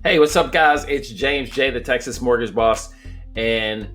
Hey, what's up, guys? It's James J, the Texas Mortgage Boss, and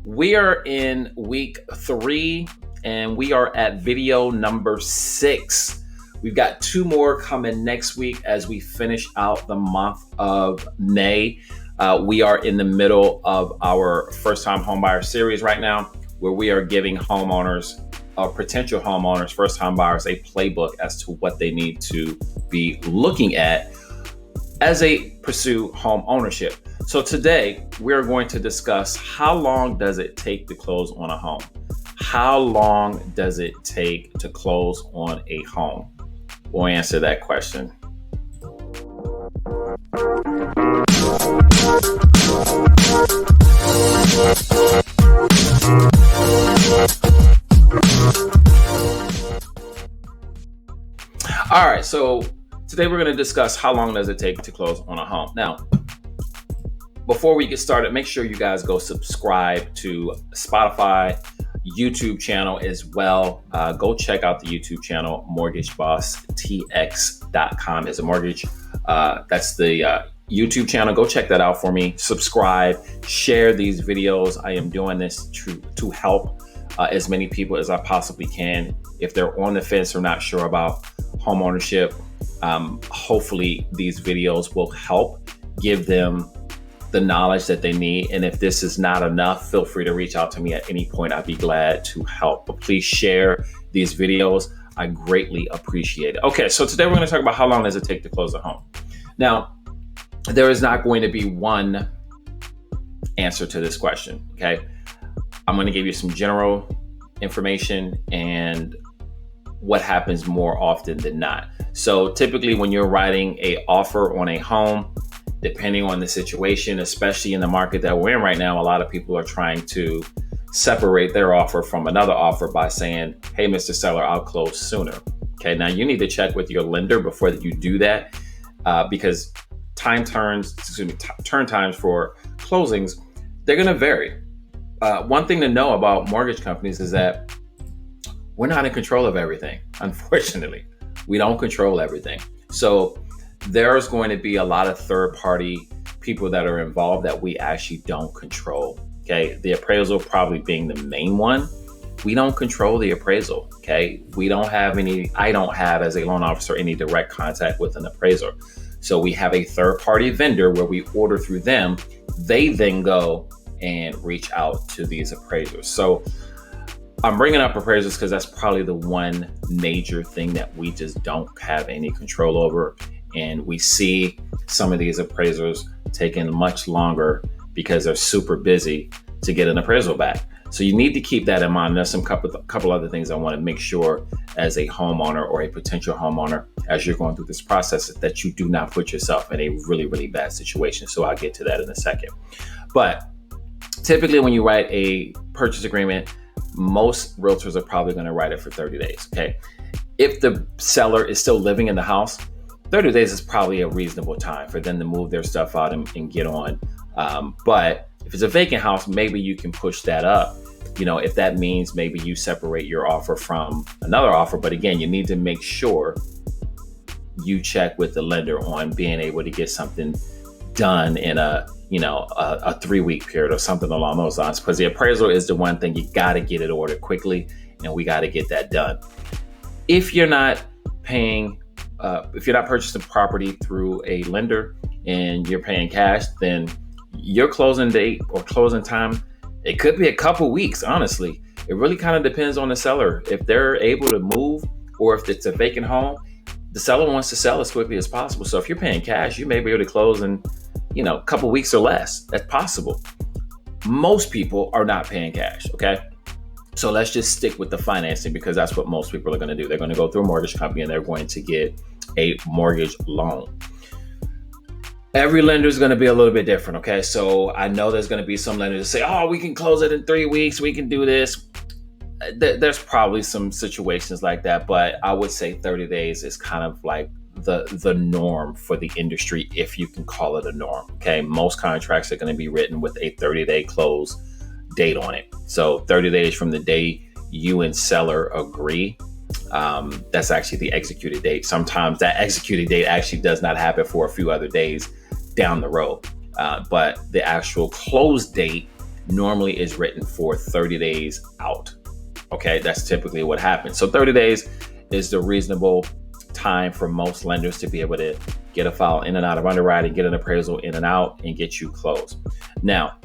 we are in week 3, and we are at video number 6. We've got 2 more coming next week as we finish out the month of May. We are in the middle of our first-time homebuyer series right now, where we are giving homeowners, potential homeowners, first-time buyers, a playbook as to what they need to be looking at as they pursue home ownership. So today we're going to discuss how long does it take to close on a home? How long does it take to close on a home? We'll answer that question. All right, so today we're going to discuss how long does it take to close on a home. Now, before we get started, make sure you guys go subscribe to Spotify, YouTube channel as well. Go check out the YouTube channel, mortgagebosstx.com is a mortgage. That's the YouTube channel. Go check that out for me. Subscribe, share these videos. I am doing this to help as many people as I possibly can. If they're on the fence or not sure about home ownership, hopefully these videos will help give them the knowledge that they need. And if this is not enough, feel free to reach out to me at any point. I'd be glad to help. But please share these videos. I greatly appreciate it. Okay, so today we're going to talk about how long does it take to close a home. Now, there is not going to be one answer to this question, okay? I'm going to give you some general information and what happens more often than not. So typically when you're writing a offer on a home, depending on the situation, especially in the market that we're in right now, a lot of people are trying to separate their offer from another offer by saying, hey, Mr. Seller, I'll close sooner. Okay, now you need to check with your lender before you do that because turn times for closings, they're going to vary. One thing to know about mortgage companies is that we're not in control of everything. Unfortunately, we don't control everything. So there's going to be a lot of third-party people that are involved that we actually don't control. Okay, the appraisal probably being the main one. We don't control the appraisal. Okay, I don't have as a loan officer any direct contact with an appraiser. So we have a third-party vendor where we order through them. They then go and reach out to these appraisers. So I'm bringing up appraisers because that's probably the one major thing that we just don't have any control over. And we see some of these appraisers taking much longer because they're super busy to get an appraisal back. So you need to keep that in mind. There's some couple other things I want to make sure as a homeowner or a potential homeowner, as you're going through this process, that you do not put yourself in a really, really bad situation. So I'll get to that in a second. But typically when you write a purchase agreement, most realtors are probably going to write it for 30 days. Okay. If the seller is still living in the house, 30 days is probably a reasonable time for them to move their stuff out and get on. But if it's a vacant house, maybe you can push that up. You know, if that means maybe you separate your offer from another offer. But again, you need to make sure you check with the lender on being able to get something done in a 3-week period or something along those lines, because the appraisal is the one thing you got to get it ordered quickly, and we got to get that done. If you're not purchasing property through a lender and you're paying cash, then your closing date or closing time, it could be a couple weeks. Honestly, it really kind of depends on the seller. If they're able to move or if it's a vacant home, the seller wants to sell as quickly as possible. So if you're paying cash, you may be able to close in a couple weeks or less. That's possible. Most people are not paying cash. Okay. So let's just stick with the financing because that's what most people are going to do. They're going to go through a mortgage company and they're going to get a mortgage loan. Every lender is going to be a little bit different. Okay. So I know there's going to be some lenders that say, oh, we can close it in 3 weeks. We can do this. There's probably some situations like that, but I would say 30 days is kind of like the norm for the industry, if you can call it a norm. Okay. Most contracts are going to be written with a 30-day close date on it. So 30 days from the day you and seller agree, that's actually the executed date. Sometimes that executed date actually does not happen for a few other days. down the road. But the actual close date normally is written for 30 days out. Okay, that's typically what happens. So 30 days is the reasonable time for most lenders to be able to get a file in and out of underwriting, get an appraisal in and out, and get you closed. Now,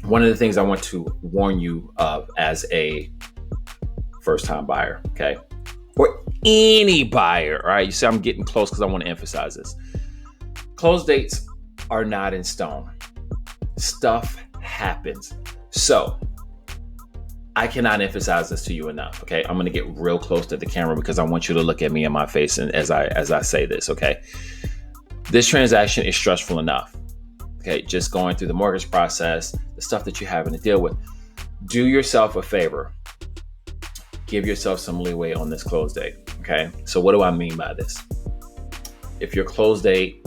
one of the things I want to warn you of as a first-time buyer, okay, or any buyer, all right? You see, I'm getting close because I want to emphasize this. Close dates are not in stone. Stuff happens. So I cannot emphasize this to you enough. Okay, I'm going to get real close to the camera because I want you to look at me in my face, and as I say this. Okay, this transaction is stressful enough. Okay, just going through the mortgage process, the stuff that you're having to deal with. Do yourself a favor. Give yourself some leeway on this close date. Okay, so what do I mean by this? If your close date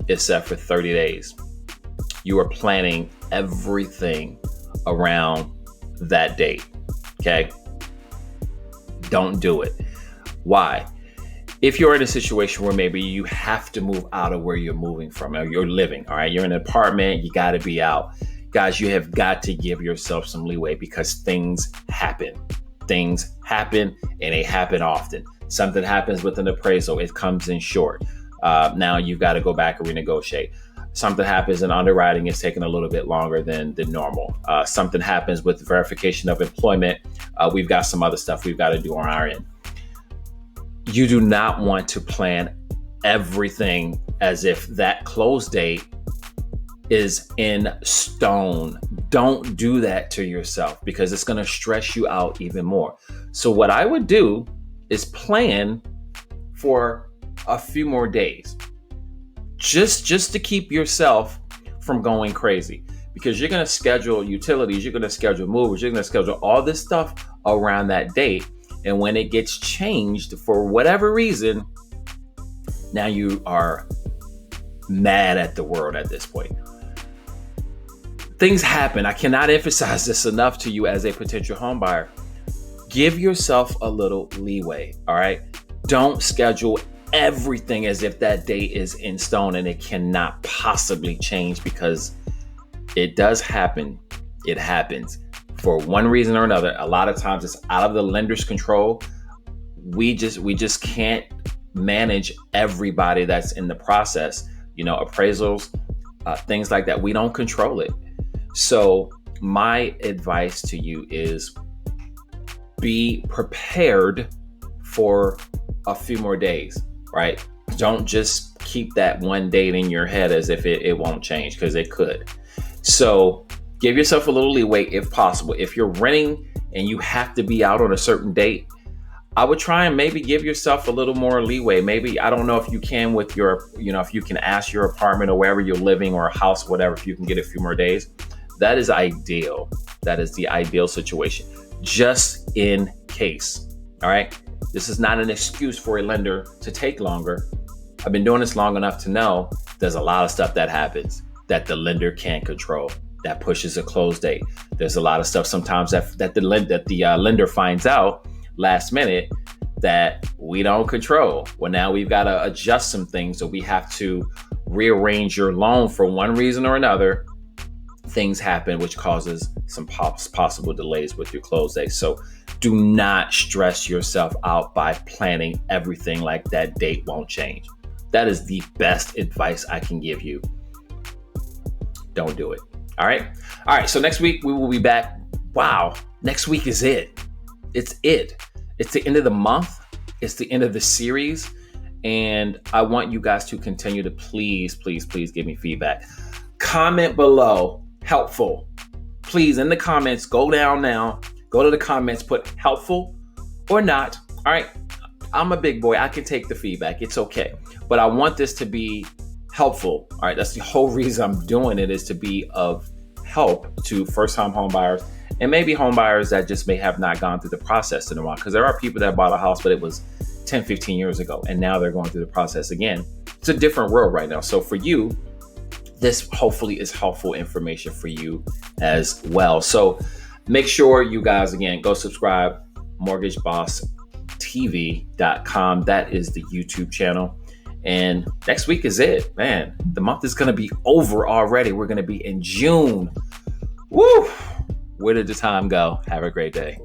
is set for 30 days, you are planning everything around that date. Okay, don't do it. Why? If you're in a situation where maybe you have to move out of where you're moving from, or you're living, all right, you're in an apartment, you got to be out. Guys, you have got to give yourself some leeway because things happen. Things happen, and they happen often. Something happens with an appraisal, it comes in short. Now you've got to go back and renegotiate. Something happens in underwriting, it's taking a little bit longer than normal. Something happens with verification of employment. We've got some other stuff we've got to do on our end. You do not want to plan everything as if that close date is in stone. Don't do that to yourself because it's going to stress you out even more. So what I would do is plan for a few more days. Just to keep yourself from going crazy, because you're going to schedule utilities, you're going to schedule movers, you're going to schedule all this stuff around that date. And when it gets changed for whatever reason, now you are mad at the world at this point. Things happen. I cannot emphasize this enough to you as a potential home buyer. Give yourself a little leeway, all right? Don't schedule everything as if that date is in stone and it cannot possibly change, because it does happen. It happens for one reason or another. A lot of times it's out of the lender's control. We just can't manage everybody that's in the process. You know, appraisals, things like that. We don't control it. So my advice to you is be prepared for a few more days, right? Don't just keep that one date in your head as if it won't change, because it could. So give yourself a little leeway if possible. If you're renting and you have to be out on a certain date, I would try and maybe give yourself a little more leeway. Maybe, I don't know if you can with your, if you can ask your apartment or wherever you're living or a house, whatever, if you can get a few more days. That is ideal. That is the ideal situation, just in case. All right. This is not an excuse for a lender to take longer. I've been doing this long enough to know there's a lot of stuff that happens that the lender can't control, that pushes a close date. There's a lot of stuff sometimes that the lender finds out last minute that we don't control. Well, now we've got to adjust some things, so we have to rearrange your loan for one reason or another. Things happen, which causes some possible delays with your close date. So do not stress yourself out by planning everything like that date won't change. That is the best advice I can give you. Don't do it. All right. So next week we will be back. Wow. Next week is it. It's it. It's the end of the month. It's the end of the series. And I want you guys to continue to please give me feedback. Comment below. Helpful. Please, in the comments, go down now. Go to the comments, put helpful or not. All right. I'm a big boy. I can take the feedback. It's okay. But I want this to be helpful. All right. That's the whole reason I'm doing it, is to be of help to first-time home buyers and maybe home buyers that just may have not gone through the process in a while. Because there are people that bought a house, but it was 10, 15 years ago. And now they're going through the process again. It's a different world right now. So for you, this hopefully is helpful information for you as well. So make sure you guys, again, go subscribe, mortgagebosstv.com. That is the YouTube channel. And next week is it, man. The month is going to be over already. We're going to be in June. Woo! Where did the time go? Have a great day.